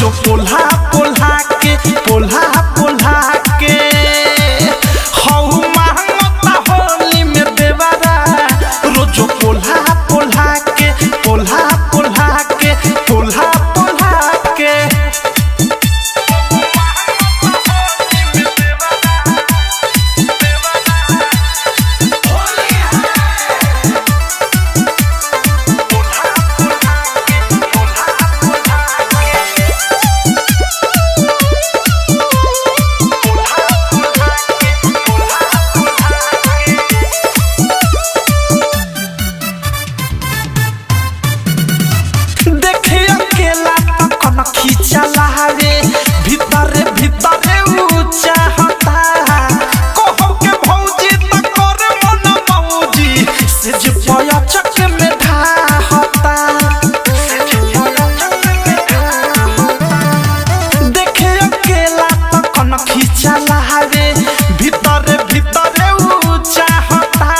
रोजो पोल्हा पोल्हा के पोल्हा पोल्हा के हऊ मांगता होली में देवरा रोजो पोल्हा पोल्हा के पोल्हा पोल्हा के पोल्हा पोल्हा के खींचला रे भीतरे भीतरे ऊंचा हता कहू के भौजी त करे मन मौजी से जे पया चक में धा हता देखे अकेला त कन खींचला रे भीतरे भीतरे ऊंचा हता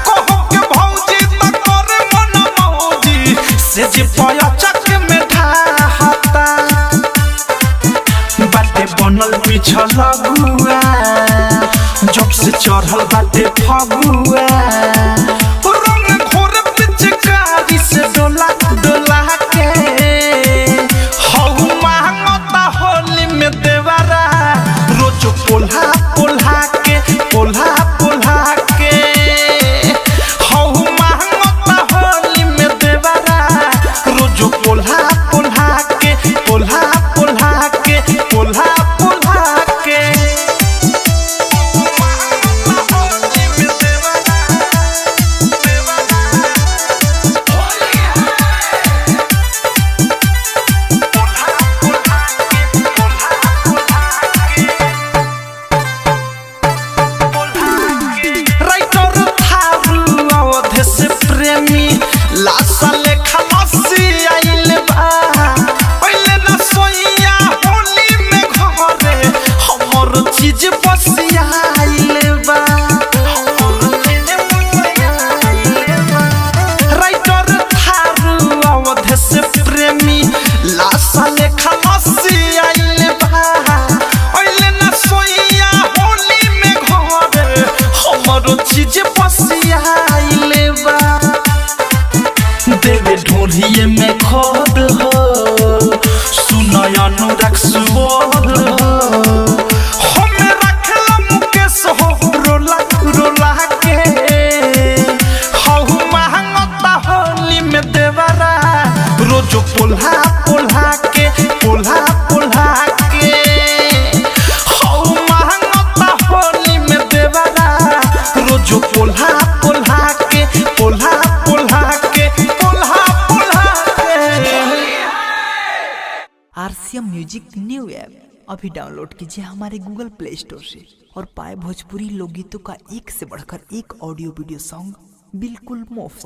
कहू के भौजी त करे मन मौजी से जे पया चक में बनल पिछल गुआ जब से चढ़ल बाटे फगुआ रंग घोर पिचकारी से डोला डोला के हऊ मांगता होली में देवरा रोज पोल्हा पोल्हा के पोल्हा पोल्हा के हऊ मांगता होली में देवरा रोज पोल्हा पोल्हा के पोल्हा पोल्हा के पोल्हा लासा लेखा मसी आइल बा पहले न सोइया होली में घरे हमर चीज बसिया आइल बा राइटर थारू अवधे से प्रेमी लासा लेखा मसी आइल बा पहले न सोइया होली में घरे हमर चीज बसिया आइल बा देवे ढोलिए में खोद हो सुनय अनुराग सुबोध हो हमें रखला मुकेश हो रोला रोला के हऊ मांगता होली में देवरा रोजो पोल्हा पोल्हा के पोल्हा पोल्हा के हऊ मांगता होली में देवरा रोजो पोल्हा पोल्हा के पोल्हा पोल्हा के आरसीएम म्यूजिक न्यू ऐप अभी डाउनलोड कीजिए हमारे गूगल प्ले स्टोर से और पाए भोजपुरी लोकगीतों का एक से बढ़कर एक ऑडियो वीडियो सॉन्ग बिल्कुल मुफ्त।